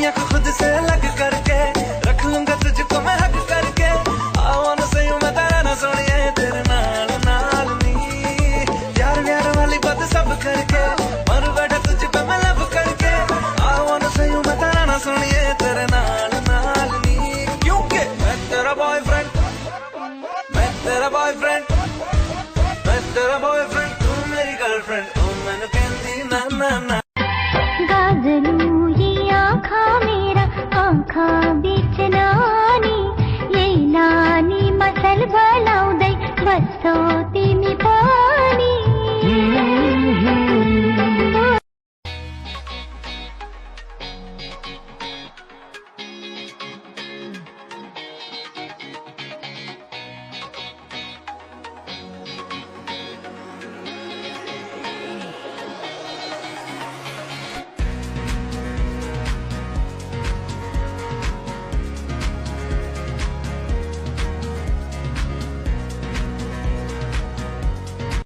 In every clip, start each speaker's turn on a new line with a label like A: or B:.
A: आँख खुद से अलग करके रख लूंगा तुझको मैं हक करके। I wanna say you मैं तेरा ना सोनिए तेरे नाल नाल नी प्यार प्यार वाली बात सब करके मर बैठा तुझ पे मैं लब करके। I wanna say you मैं तेरा ना सोनिए तेरे नाल नाल नी क्योंकि मैं तेरा बॉयफ्रेंड मैं तेरा बॉयफ्रेंड मैं तेरा बॉयफ्रेंड तू मेरी गर्लफ्रेंड तू मैंने कहती ना ना ना।
B: गाजलू ये आँखा मेरा आँखा बीच नानी ये नानी मसल भलाऊ दे बसो तिमी पानी।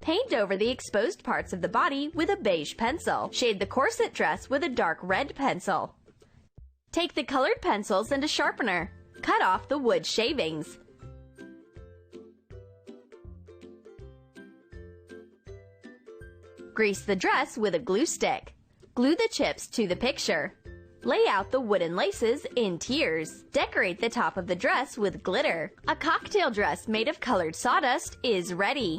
C: Paint over the exposed parts of the body with a beige pencil. Shade the corset dress with a dark red pencil. Take the colored pencils and a sharpener. Cut off the wood shavings. Grease the dress with a glue stick. Glue the chips to the picture. Lay out the wooden laces in tiers. Decorate the top of the dress with glitter. A cocktail dress made of colored sawdust is ready.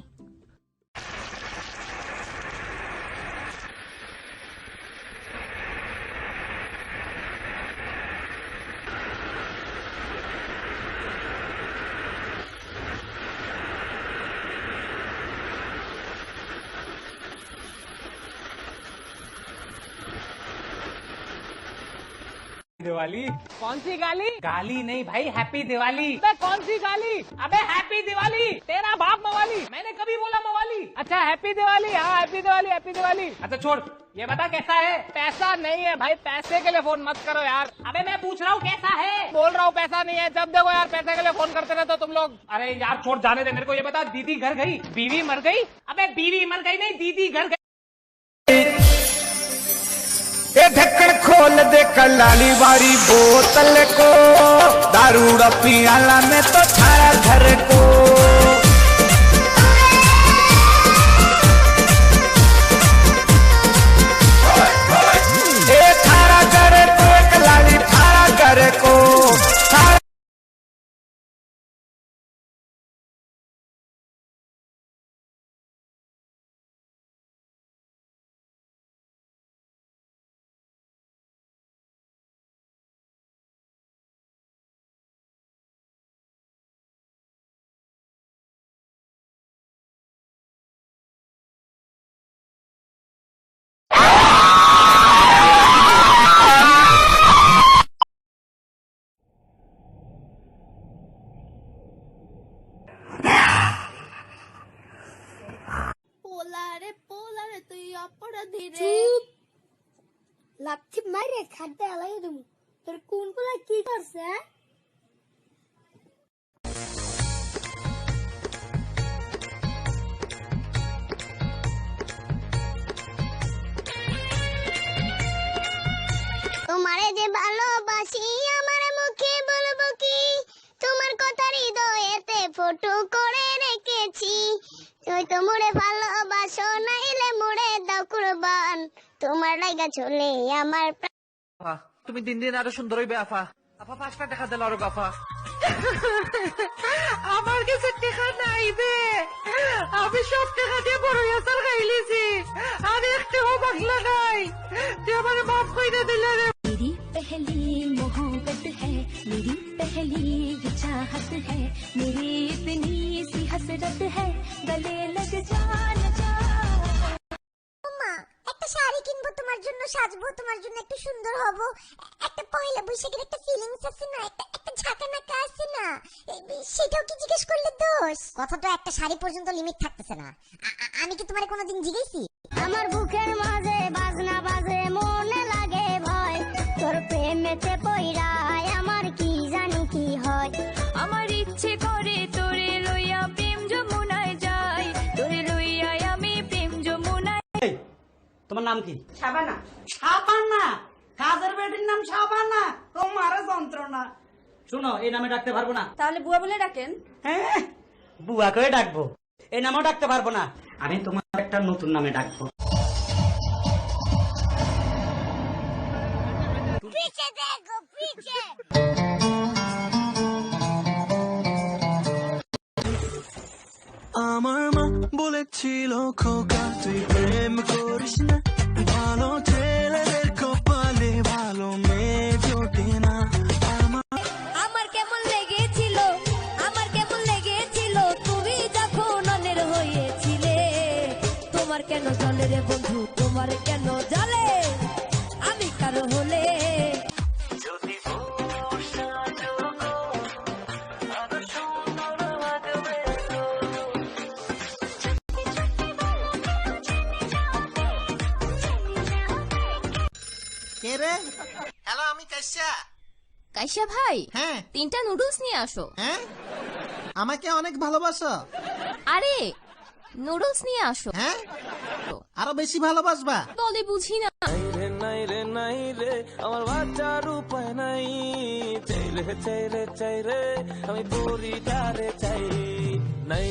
D: Diwali? कौन सी गाली? गाली नहीं भाई, happy Diwali. अबे कौन सी गाली? अबे happy Diwali, तेरा बाप मवाली। मैंने कभी बोला मवाली? अच्छा हैप्पी दिवाली, हाँ हैप्पी दिवाली, हैप्पी दिवाली। अच्छा छोड़, ये बता कैसा है? पैसा नहीं है भाई, पैसे के लिए फोन मत करो यार। अबे मैं पूछ रहा हूँ कैसा है? बोल रहा हूँ पैसा नहीं है। जब देखो यार पैसे के लिए फोन करते रहते हो तुम लोग। अरे यार छोड़, जाने दे मेरे को। ये बता, दीदी घर गई? बीवी मर गई? अबे बीवी मर गई नहीं, दीदी घर गई।
E: ढक्कन खोल दे कलाली वाली बोतल को, दारू पियाला में तो छाया घर को। थारा घर को कलाली, थारा घर को
F: তুই অপরাধী রে। লাথি মারে খাদ্য আলাই দেবো। তোর কোন পোলা কি করছে? তোমারে যে ভালোবাসি আমার মুখে বলবো কি, তোমার কথা হৃদয়েতে ফটো করে রেখেছি। তুই তো মোরে ভালোবাসো নাইলে মোরে দাও কুরবান, তোমার লাইগা চলে আমার।
A: তুমি দিন দিন আরো সুন্দর হইবে আফা। আফা 5টা টাকা দিল আরো আফা। আমার কাছে টাকা নাই বে, আমি সব টাকা দিয়ে বড় আচার খাইলিছি, আর একটাও বাংলা নাই। তুই আমারে মাফ কইরা দিলে রে।
B: मेरी पहली मोहब्बत है, मेरी पहली चाहत है, मेरी इतनी सी हसरत है, गले लग जाना जा।
F: মা একটা শাড়ি কিনবো তোমার জন্য, সাজবো তোমার জন্য, একটু সুন্দর হব। একটা পয়লা বৈশাখের একটা ফিলিংস আছে না, একটা ঝাঁকানাকা আছে না, সেটাও কি জিজ্ঞেস করলে দোষ? কথা তো একটা শাড়ি পর্যন্ত লিমিট থাকতেছে না। আমি কি তোমারে কোনোদিন জিজ্ঞেসি? আমার বুকের মাঝে বাজনা বাজে, মনে লাগে ভয়, তোর প্রেমেতে পইরায় আমার কি জানি কি হয়।
C: আমার ইচ্ছে করে তোরে লইয়া প্রেম যমুনায় যাই, তোরে লইয়া আমি প্রেম যমুনায়।
D: তোমার নাম কি?
G: শাবানা।
D: শাবানা?
G: কাজের বেটির নাম শাবানা, ও মারা যন্ত্রণা।
D: শুনো, এই নামে ডাকতে পারবো না।
B: তাহলে বুয়া বলে ডাকেন।
G: হ্যাঁ, বুয়া করে ডাকবো, এই নামও ডাকতে পারবো না। আমি তোমার একটা নতুন নামে ডাকবো।
F: পিছে দেখো, পিছে।
A: আমার মা বলেছিল খোকা তুই প্রেম করিস না, ভালো ছেলেদের কপালে ভালো মেয়ে জোটে না।
B: আমার কেমন লেগেছিল তুমি যখন অনের হয়েছিলে। তোমার কেন জলে রে বন্ধু, তোমার কেন জলে, আমি কারো হলে।
H: কে রে? হ্যালো, আমি কাইসা।
B: কাইসা ভাই,
H: হ্যাঁ
B: 3টা নুডলস নিয়ে আসো।
H: হ্যাঁ, আমাকে অনেক ভালোবাসো।
B: আরে নুডলস নিয়ে আসো।
H: হ্যাঁ, আরো বেশি ভালোবাসবা।
B: বলে বুঝি না।
A: নাই রে আমার বাঁচার উপায় নাই, চাই রে আমি পরিটারে চাই। নাই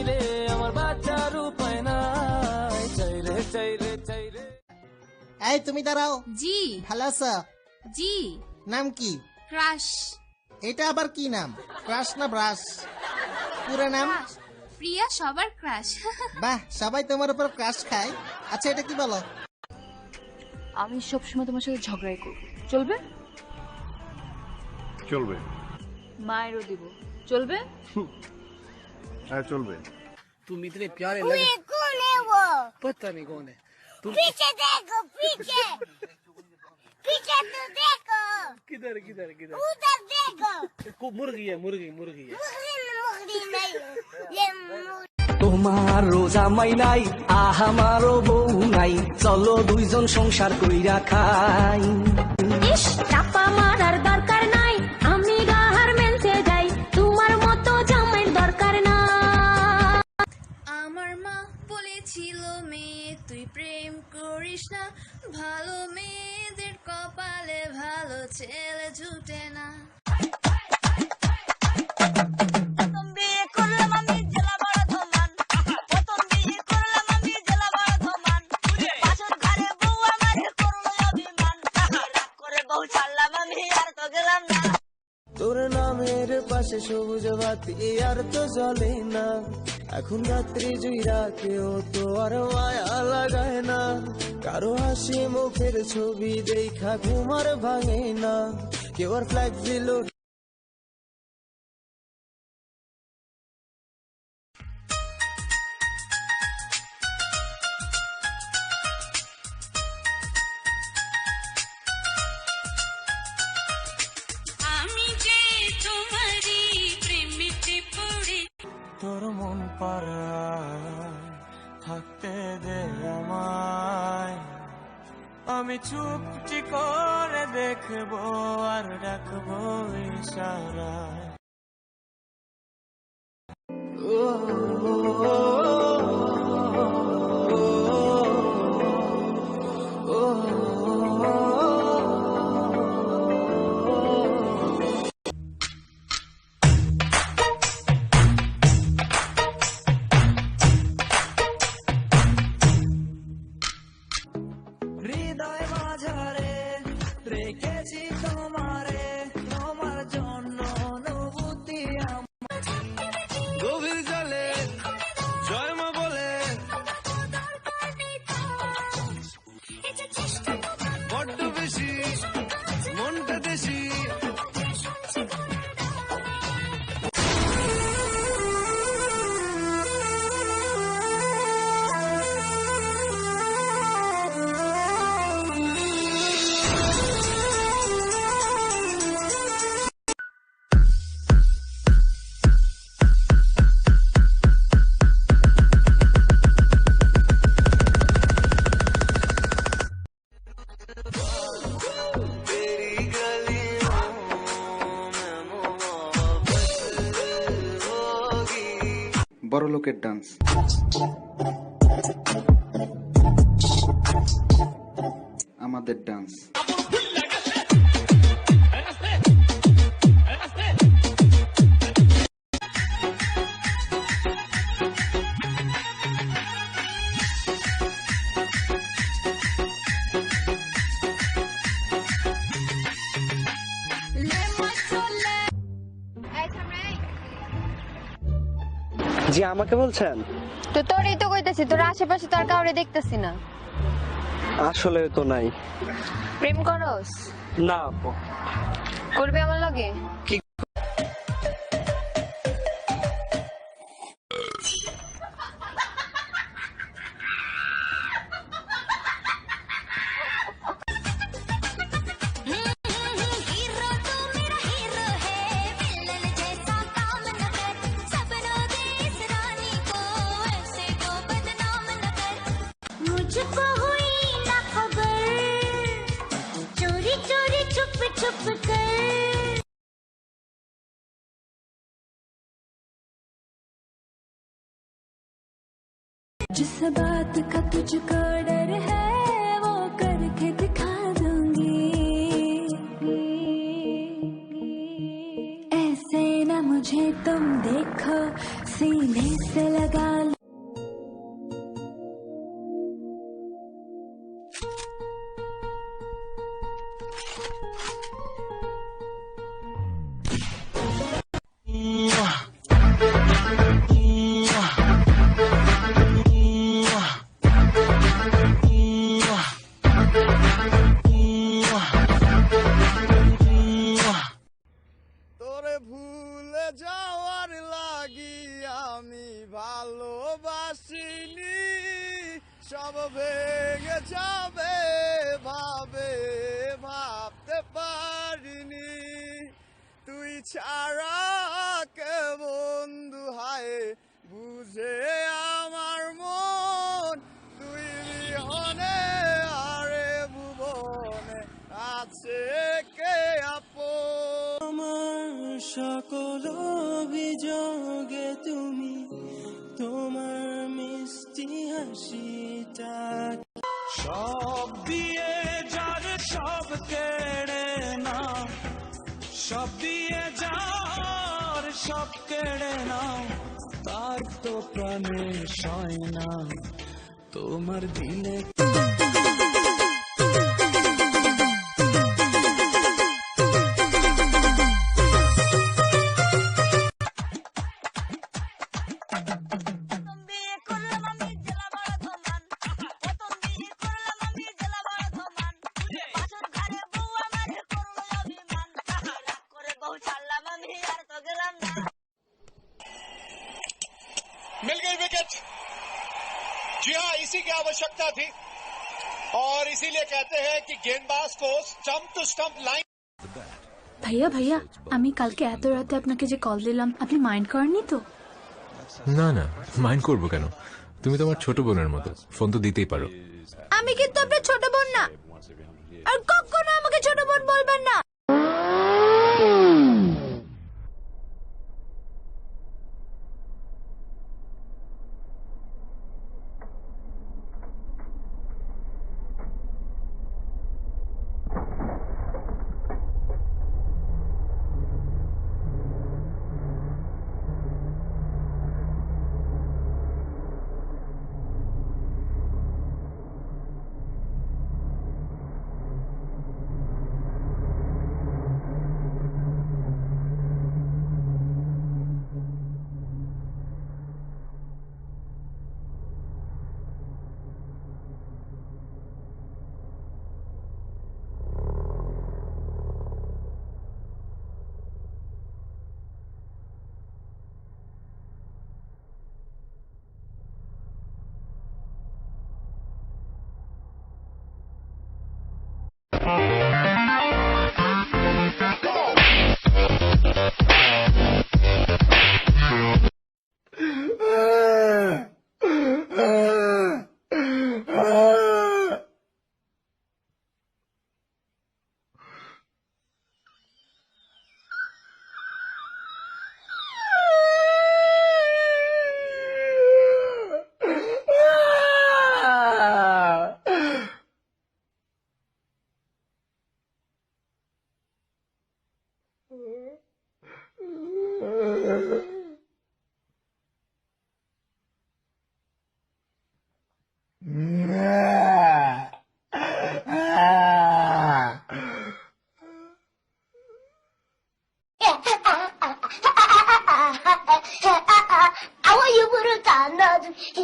A: রে আমার বাঁচার উপায় নাই, চাই রে।
H: এই তুমি দাঁড়াও।
B: জি
H: ভালো আছো?
B: জি।
H: নাম কি?
B: ক্রাশ।
H: এটা আবার কি নাম? ক্রাশ না ব্রাশ? পুরো নাম?
B: প্রিয়া সবার ক্রাশ।
H: বাহ, সবাই তোমার উপর ক্রাশ খায়। আচ্ছা, এটা কি বলো?
I: আমি সবসময় তোমার সাথে ঝগড়াই করব, চলবে?
J: চলবে।
I: মায়েরও দিব, চলবে?
J: হ্যাঁ চলবে।
F: तुम इतने प्यारे लगे। कौन है वो?
A: पता नहीं कौन है।
F: पीछे देखो, पीछे। पीछे तो देखो।
A: किधर
F: उधर देखो।
A: मुर्गी है।
F: मुर्गी नहीं, ये
G: তোমার রোজা মাই নাই, আমারও বউ নাই, চলো দুইজন সংসার কইরা খাই।
B: ইস, চাপা মারার দরকার নাই, আমি গার্মেন্টসে যাই, তোমার মতো জামাইয়ের দরকার না। আমার মা বলেছিল মেয়ে তুই প্রেম করিস না, ভালো মেয়েদের কপালে ভালো ছেলে জুটে না।
A: তোর নামের পাশে সবুজ বাতি আর তো জ্বলে না, এখন রাত্রি জুইরা কেউ তো আর মায়া লাগায় না, কারো হাসি মুখের ছবি দেখা ঘুমার ভাঙে না, কেউ আর ফ্ল্যাগ দিল। তোর মন পাড়ায় থাকতে দে আমায়, আমি চুপটি করে দেখবো আর ডাকবো ইশারায়। হৃদয় মাঝারে রেখেছি তোমারে, তোমার জন্য অনুভূতি গভীর জলে জয় মা বলে বড্ড বেশি মনটা দেশি।
E: বড় লোকের ডান্স। আমাদের ডান্স।
K: জি আমাকে বলছেন?
L: তো তোরই তো কইতাছি, তোর আশেপাশে তো আর কাউরে দেখতেছি না।
K: আসলে তো নাই।
L: প্রেম করস?
K: না আপু।
L: করবি আমার লগে?
K: কি?
B: मुझको हुई ना खबर, चोरी चोरी छुप छुप कर। जिस बात का तुझको डर है वो करके दिखा दूंगी। ऐसे ना मुझे तुम देखो, सीने से लगा लो।
E: তোরে ভুলে যাওয়ার লাগি আমি ভালোবাসিনি, সব ভেঙে যাবে ভাবে ভাবতে পারিনি, তুই ছাড়া কে বন্ধু হায় বুঝে আমার মন, তুই বিহনে আরে ভুবনে আছে কে আপন। আমার সকল অভিযোগে তুমি তোমার মিষ্টি হাসিটা সব দিয়ে যার সব কেড়ে নাও, সব দিয়ে যার সব কেড়ে নাও, তার তো প্রাণে সয় না তোমার দিলে।
M: मिल गई विकेट। जी हाँ, इसी की आवश्यकता थी और इसीलिए कहते हैं कि गेंदबाज को स्टंप टू स्टंप लाइन।
I: ভাইয়া ভাইয়া, আমি কালকে এত রাতে আপনাকে যে কল দিলাম, আপনি মাইন্ড করেননি তো?
N: না না, মাইন্ড করবো কেন? তুমি তো আমার ছোট বোনের মতো, ফোন তো দিতেই পারো।
I: আমি কিন্তু আপনার ছোট বোন না, আর কখনো আমাকে ছোট বোন বলবেন না।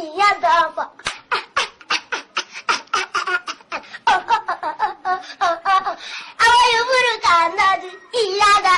F: ইয়াদা আমার উপর কান্দাজ ইয়াদা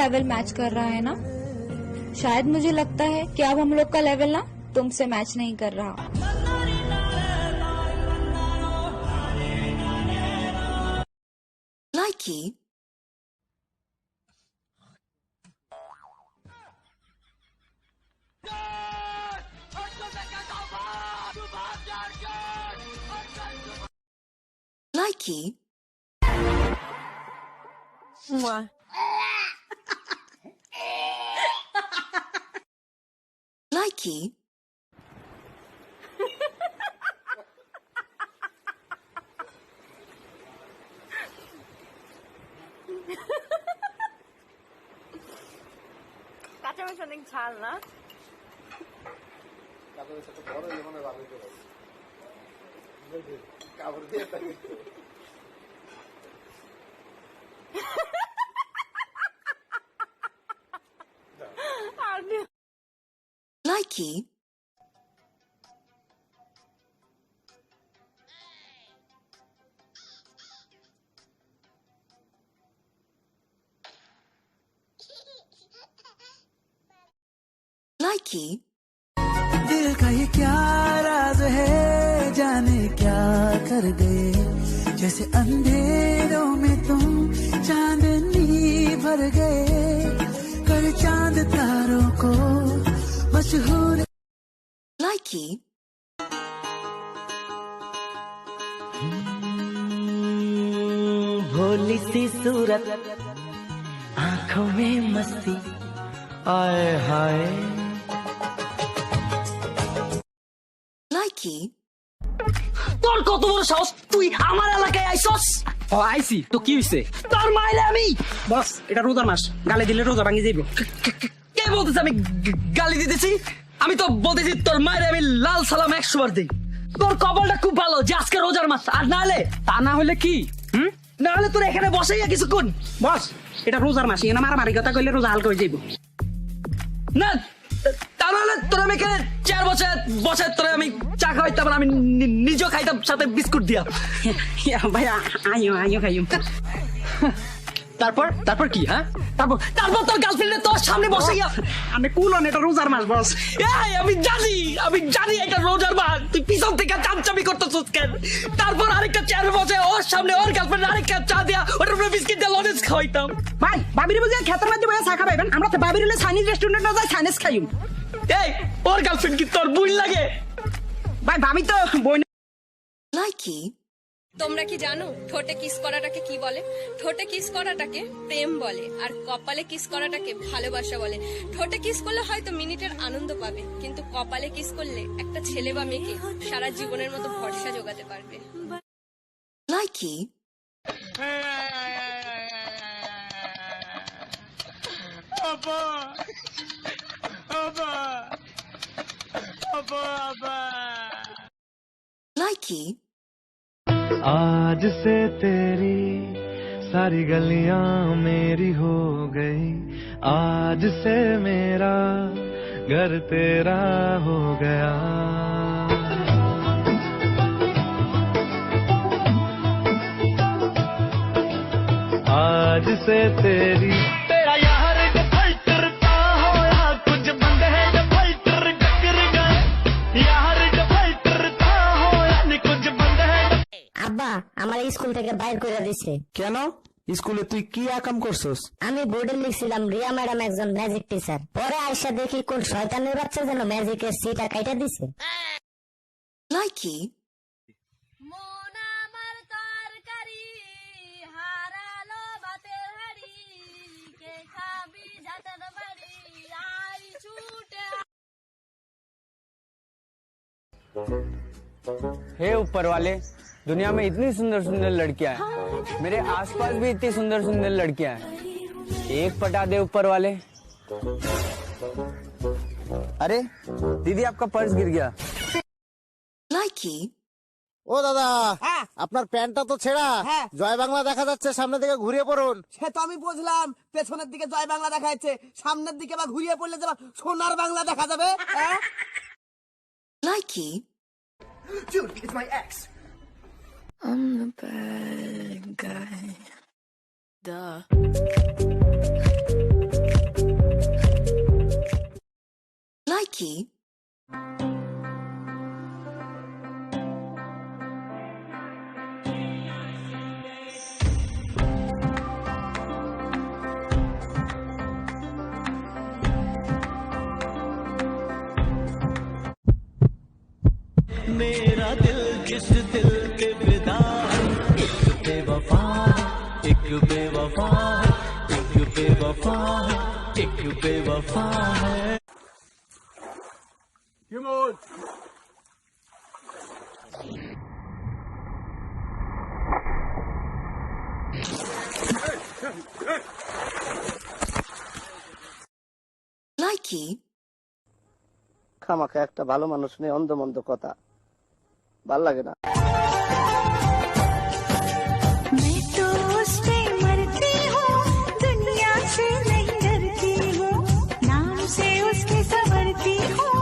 L: लेवल मैच कर रहा है ना। शायद मुझे लगता है कि अब हम लोग का लेवल ना तुमसे मैच नहीं कर रहा।
G: लाइकी लाइकी लाइकी
C: কাঁচা মাছ অনেক ঝাল না?
G: लाइकी लाइकी
A: दिल का ये क्या राज है, जाने क्या कर गए, जैसे अंधेरों में तुम चांदनी भर गए, कर चांद तारों को मशहूर।
G: लाइकी
A: भोली सी सूरत, आंखों में मस्ती, आए हाय।
G: লাইকি
O: তোর কত বড় সাহস, তুই আমার এলাকায় আইছস? ও আইছি তো কি হইছে? তোর মাইলে আমি বস, এটা রোজার মাস, গালি দিলে রোজা ভাঙি যাইব। কে বলতেছে আমি গালি দিতেছি? আমি তো বলতেছি তোর মায়ের আমি লাল সালাম 100 বার দিই। তোর কপালটা খুব ভালো যে আজকে রোজার মাস, আর না হলে তা না হলে কি না হলে তোর এখানে বসেই কিছুক্ষণ বস, এটা রোজার মাস, এখানে মারামারি কথা কইলে রোজা হালকা হয়ে যাইব না। তা নাহলে তোর আমি এখানে 4 বছর বছর তোরে আমি চা খাওয়াইতাম, আমি নিজেও খাইতাম সাথে বিস্কুট দিয়া। ভাই আইও আইও খাইও। তারপর তারপর কি? হ্যাঁ তারপর তারপর তোর গার্লফ্রেন্ডে তোর সামনে বসে গিয়া আমি কুলন, এটা রোজার মাস বস। এই আমি জানি এটা রোজার মাস, তুই পিছন থেকে চামচামি করতেছিস কেন? তারপর আরেকটা 4 বছর ওর সামনে ওর গার্লফ্রেন্ড আরেকটা চা দিয়া ওটার উপরে বিস্কিট দিয়ে লজেন্স খাওয়াইতাম। ভাই বাবির বুঝে খেতের মধ্যে বসে চা খাবেন, আমরা তো বাবির হলে চাইনিজ রেস্টুরেন্টে না যাই চাইনিজ খাইম। এই ওর গার্লফ্রেন্ড কি তোর বুইল লাগে? ভাই ভাবি তো বই।
G: লাইকি
P: তোমরা কি জানো ঠোঁটে কিস করাটাকে কি বলে? ঠোঁটে কিস করাটাকে প্রেম বলে, আর কপালে কিস করাটাকে ভালোবাসা বলে। ঠোঁটে কিস করলে হয়তো মিনিটের আনন্দ পাবে, কিন্তু কপালে কিস করলে একটা ছেলে বা মেয়েকে সারা জীবনের মতো ভরসা জোগাতে পারবে।
G: লাইকি
Q: लाइकी
A: आज से तेरी सारी गलियां मेरी हो गई, आज से मेरा घर तेरा हो गया। आज से तेरी तेरा यार फिल्टर का होया कुछ बंद है फिल्टर टकर गए, यार फिल्टर का होया नी कुछ बंद है।
F: আব্বা আমার স্কুল থেকে বাইর করে দিছে।
G: কেন? স্কুলে তুই কি আকাম করছস?
F: আমি বোর্ডে লিখছিলাম রিয়া ম্যাডাম একজন ম্যাজিক টিচার, পরে আইসা দেখি কোন শয়তানের বাচ্চা যেন ম্যাজিকের সিটা কাইটা দিছে।
Q: लाइकी
R: हे ऊपर वाले, दुनिया में इतनी सुंदर सुंदर लड़कियां हैं, मेरे आसपास भी इतनी सुंदर सुंदर लड़कियां हैं, एक पटा दे ऊपर वाले। अरे दीदी आपका पर्स गिर गया।
Q: लाइकी
H: ও দাদা আপনার প্যান্টটা তো ছেঁড়া, জয় বাংলা দেখা যাচ্ছে, সামনে দিকে ঘুরিয়ে পড়ুন।
O: সে তো আমি বুঝলাম, পেছনের দিকে জয় বাংলা দেখা যাচ্ছে, সামনের দিকে বা ঘুরিয়ে পড়লে যে সোনার বাংলা দেখা যাবে।
Q: लाइकी
O: Dude, it's my ex.
Q: I'm the bad guy. Duh. Laiki
A: मेरा दिल जिस दिल के विदा, एक बेवफा है, एक बेवफा है, एक बेवफा है, एक बेवफा है।
Q: लाइकी
O: খামাখা একটা ভালো মানুষ নেই অন্ধ মন্দ কথা ভাল লাগে না।
B: मैं तो उस पे मरती हूँ, दुनिया से नहीं डरती हूँ, नाम से उसके संवरती हूँ,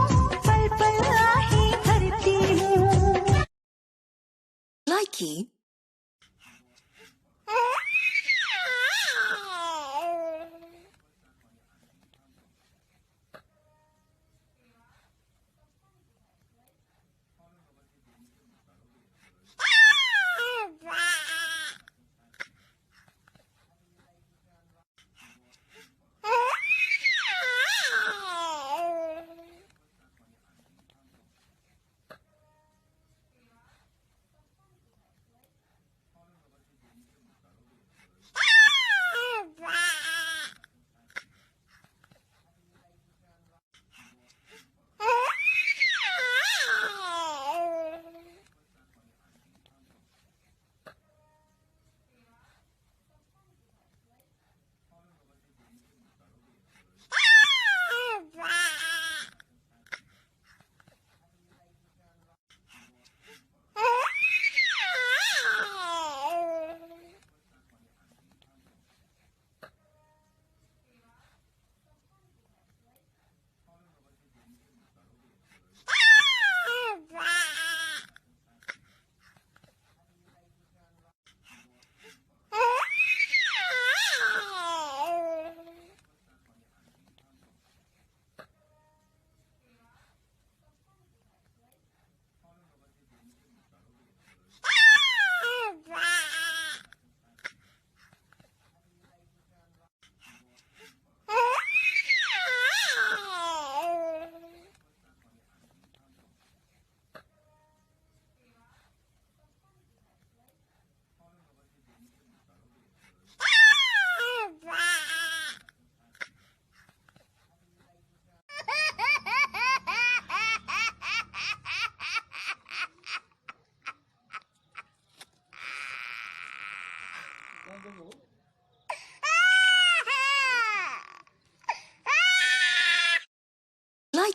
B: पल पल आहे भरती हूँ।
Q: लाइकी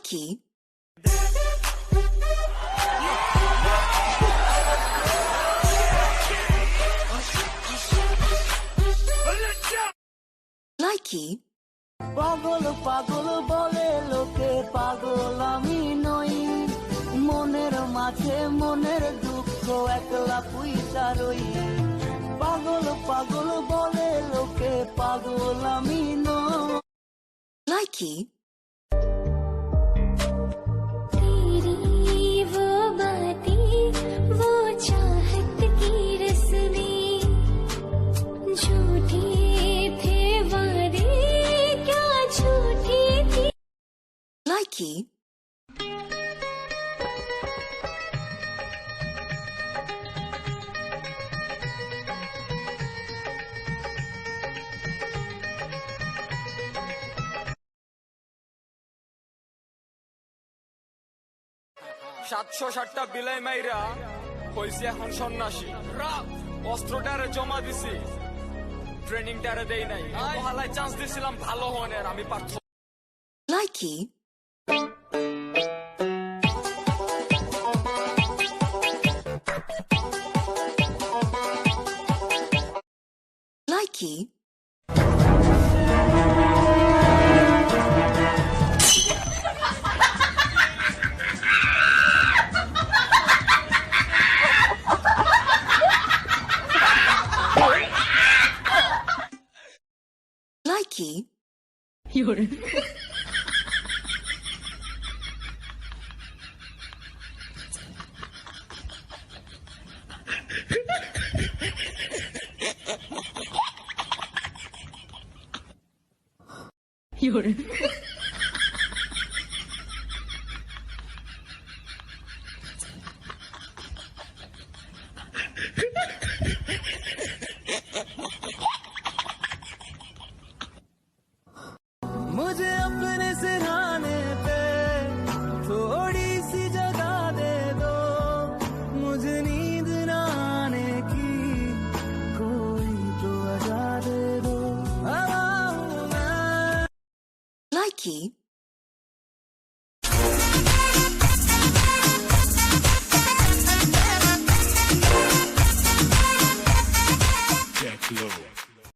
Q: Likey. Likey.
G: পাগল পাগল বলে লোকে পাগল আমি নই মনের মাঝে মনের দুঃখ একলা পুইতা রই পাগল পাগল বলে লোকে পাগল আমি নই
Q: Likey.
B: तेरी वो बातें वो चाहत की रस्में झूठे थे वादे क्या झूठी थी
Q: Likey.
S: সাতশো ষাটটা বিলাই মাইরা হইছে এখন সন্ন্যাসী অস্ত্রটারে জমা দিছি ট্রেনিংটারে দেই নাই হালায় চান্স দিছিলাম ভালো হনের আমি পার্থ
Q: Likey. Likey. Likey.
G: मुझे अपने सिरहाने पे थोड़ी सी जगह दे दो मुझे नींद ना आने की कोई तो वजह दे दो हवा हूँ मैं
Q: Likey.
E: Jack Low.